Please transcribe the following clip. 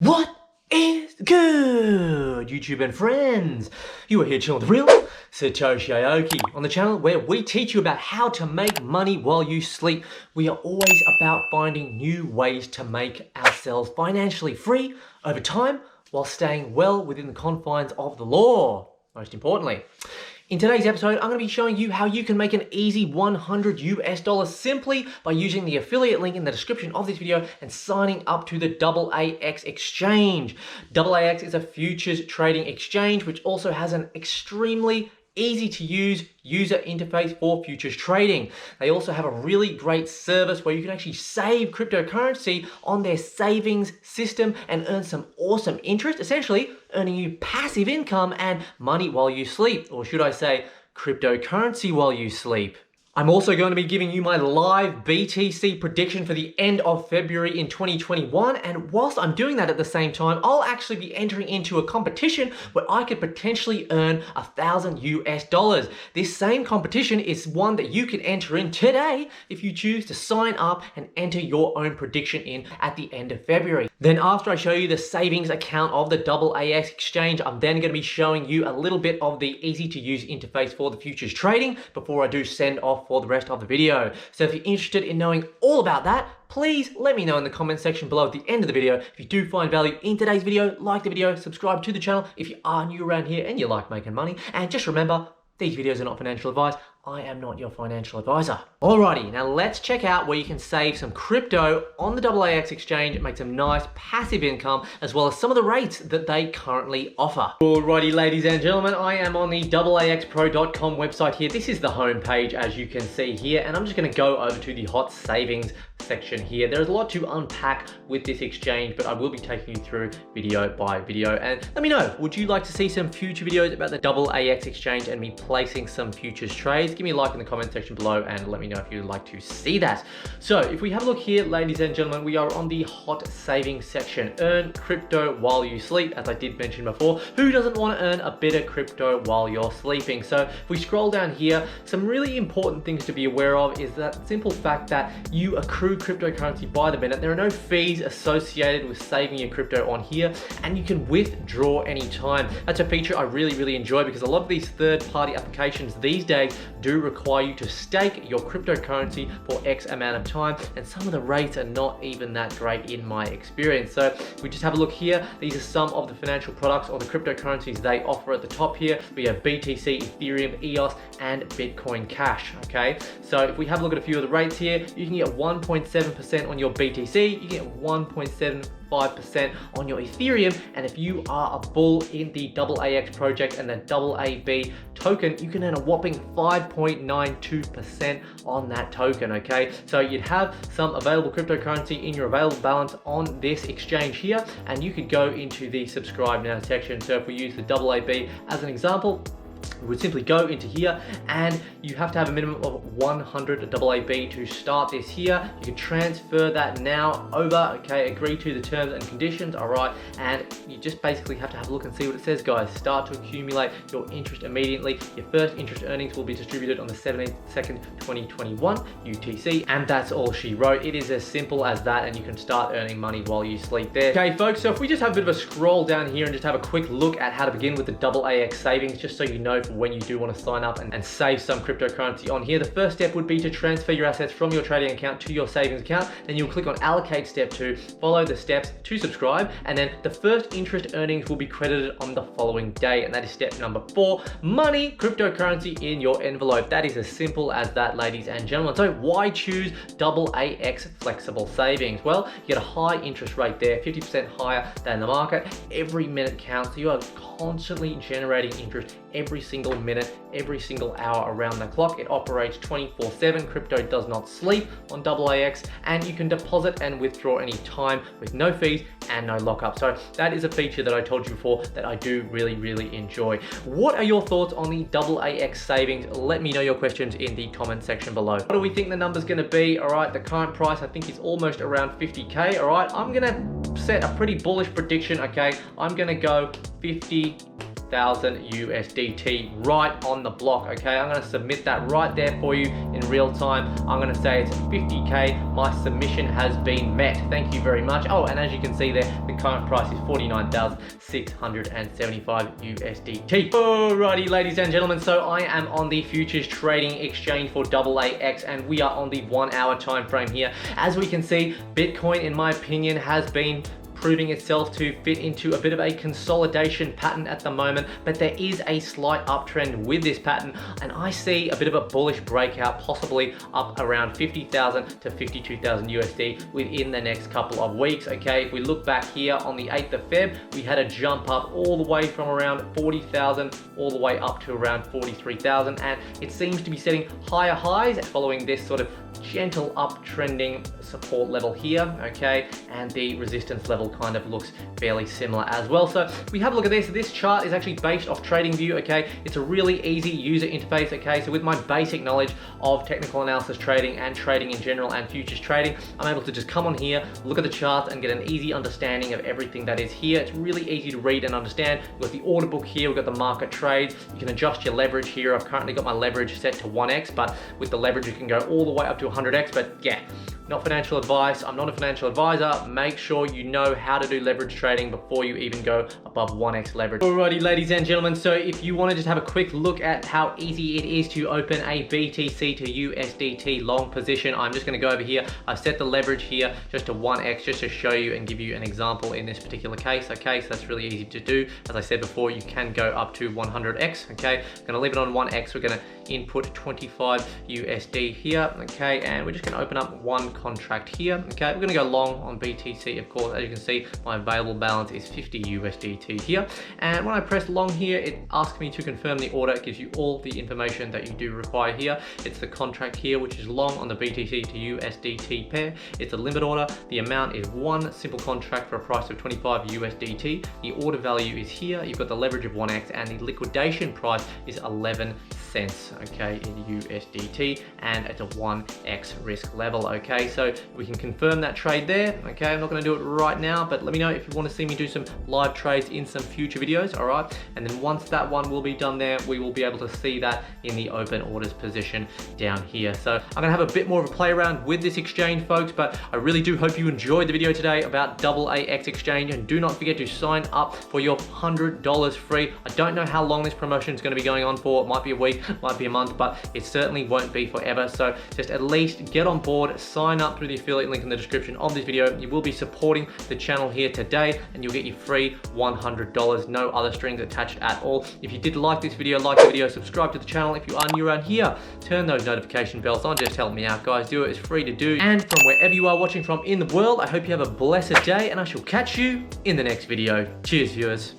What is good, YouTube and friends? You are here chilling with the real Satoshi Aoki on the channel where we teach you about how to make money while you sleep. We are always about finding new ways to make ourselves financially free over time while staying well within the confines of the law, most importantly. In today's episode, I'm going to be showing you how you can make an easy $100 simply by using the affiliate link in the description of this video and signing up to the AAX exchange. AAX is a futures trading exchange which also has an extremely easy to use user interface for futures trading. They also have a really great service where you can actually save cryptocurrency on their savings system and earn some awesome interest, essentially earning you passive income and money while you sleep, or should I say cryptocurrency while you sleep. I'm also going to be giving you my live BTC prediction for the end of February in 2021, and whilst I'm doing that at the same time, I'll actually be entering into a competition where I could potentially earn $1,000. This same competition is one that you can enter in today if you choose to sign up and enter your own prediction in at the end of February. Then after I show you the savings account of the AAX exchange, I'm then going to be showing you a little bit of the easy to use interface for the futures trading before I do send off for the rest of the video. So if you're interested in knowing all about that, please let me know in the comment section below at the end of the video. If you do find value in today's video, like the video, subscribe to the channel if you are new around here and you like making money. And just remember, these videos are not financial advice. I am not your financial advisor. Alrighty, now let's check out where you can save some crypto on the AAX exchange and make some nice passive income, as well as some of the rates that they currently offer. Alrighty, ladies and gentlemen, I am on the AAXpro.com website here. This is the home page, as you can see here, and I'm just gonna go over to the hot savings section here. There's a lot to unpack with this exchange, but I will be taking you through video by video. And let me know, would you like to see some future videos about the AAX exchange and me placing some futures trades? Give me a like in the comment section below and let me know if you'd like to see that. So if we have a look here, ladies and gentlemen, we are on the hot savings section. Earn crypto while you sleep, as I did mention before. Who doesn't want to earn a bit of crypto while you're sleeping? So if we scroll down here, some really important things to be aware of is that simple fact that you accrue cryptocurrency by the minute. There are no fees associated with saving your crypto on here, and you can withdraw anytime. That's a feature I really enjoy because a lot of these third-party applications these days do require you to stake your cryptocurrency for X amount of time, and some of the rates are not even that great in my experience. So if we just have a look here, these are some of the financial products or the cryptocurrencies they offer at the top here. We have BTC, Ethereum, EOS, and Bitcoin Cash, okay? So if we have a look at a few of the rates here, you can get 1.7% on your BTC, you can get 1.75% on your Ethereum, and if you are a bull in the AAX project and the AAB token, you can earn a whopping 5.92% on that token, okay? So you'd have some available cryptocurrency in your available balance on this exchange here, and you could go into the subscribe now section. So if we use the AAB as an example, we would simply go into here, and you have to have a minimum of 100 AAB to start this here. You can transfer that now over, okay, agree to the terms and conditions, all right, and you just basically have to have a look and see what it says, guys. Start to accumulate your interest immediately. Your first interest earnings will be distributed on the 17th, 2nd, 2021 UTC, and that's all she wrote. It is as simple as that, and you can start earning money while you sleep there. Okay, folks, so if we just have a bit of a scroll down here and just have a quick look at how to begin with the AAX savings, just so you know for when you do want to sign up and save some cryptocurrency on here. The first step would be to transfer your assets from your trading account to your savings account. Then you'll click on allocate step 2, follow the steps to subscribe, and then the first interest earnings will be credited on the following day, and that is step number 4, money, cryptocurrency in your envelope. That is as simple as that, ladies and gentlemen. So why choose AAX flexible savings? Well, you get a high interest rate there, 50% higher than the market. Every minute counts, so you are constantly generating interest every single minute, every single hour around the clock. It operates 24/7. Crypto does not sleep on AAX, and you can deposit and withdraw any time with no fees and no lockup. So that is a feature that I told you before that I do really enjoy. What are your thoughts on the AAX savings? Let me know your questions in the comment section below. What do we think the number's gonna be? All right, the current price I think is almost around 50K. All right, I'm gonna set a pretty bullish prediction, okay? I'm gonna go 50 6,000 USDT right on the block, okay? I'm gonna submit that right there for you in real time. I'm gonna say it's 50K. My submission has been met. Thank you very much. Oh, and as you can see there, the current price is 49,675 USDT. Alrighty, ladies and gentlemen, so I am on the futures trading exchange for AAX, and we are on the 1 hour time frame here. As we can see, Bitcoin, in my opinion, has been proving itself to fit into a bit of a consolidation pattern at the moment, but there is a slight uptrend with this pattern, and I see a bit of a bullish breakout, possibly up around 50,000 to 52,000 USD within the next couple of weeks, okay? If we look back here on the 8th of Feb, we had a jump up all the way from around 40,000 all the way up to around 43,000, and it seems to be setting higher highs following this sort of gentle uptrending support level here, okay? And the resistance level kind of looks fairly similar as well. So we have a look at this. This chart is actually based off TradingView, okay? It's a really easy user interface, okay? So with my basic knowledge of technical analysis trading and trading in general and futures trading, I'm able to just come on here, look at the charts and get an easy understanding of everything that is here. It's really easy to read and understand. We've got the order book here, we've got the market trades. You can adjust your leverage here. I've currently got my leverage set to 1x, but with the leverage you can go all the way up to 100x, but yeah, not financial advice. I'm not a financial advisor. Make sure you know how to do leverage trading before you even go above 1x leverage. Alrighty, ladies and gentlemen, so if you want to just have a quick look at how easy it is to open a BTC to USDT long position, I'm just going to go over here. I've set the leverage here just to 1x just to show you and give you an example in this particular case, okay? So that's really easy to do. As I said before, you can go up to 100x, okay? I'm going to leave it on 1x. We're going to input 25 USD here, okay? And we're just going to open up one contract here, okay? We're going to go long on BTC, of course. As you can see, my available balance is 50 USDT here, and when I press long here, it asks me to confirm the order. It gives you all the information that you do require here. It's the contract here, which is long on the BTC to USDT pair. It's a limit order. The amount is one simple contract for a price of 25 USDT. The order value is here. You've got the leverage of 1x, and the liquidation price is 11 cents, okay, in USDT, and it's a 1x risk level, okay? So we can confirm that trade there, okay? I'm not going to do it right now, but let me know if you want to see me do some live trades in some future videos, all right? And then once that one will be done there, we will be able to see that in the open orders position down here. So I'm going to have a bit more of a play around with this exchange, folks, but I really do hope you enjoyed the video today about AAX exchange, and do not forget to sign up for your $100 free. I don't know how long this promotion is going to be going on for. It might be a week, might be a month, but it certainly won't be forever. So just at least get on board, sign up through the affiliate link in the description of this video. You will be supporting the channel here today, and you'll get your free $100, no other strings attached at all. If you did like this video, like the video, subscribe to the channel. If you are new around here, turn those notification bells on. Just help me out, guys. Do it. It's free to do. And from wherever you are watching from in the world, I hope you have a blessed day, and I shall catch you in the next video. Cheers, viewers.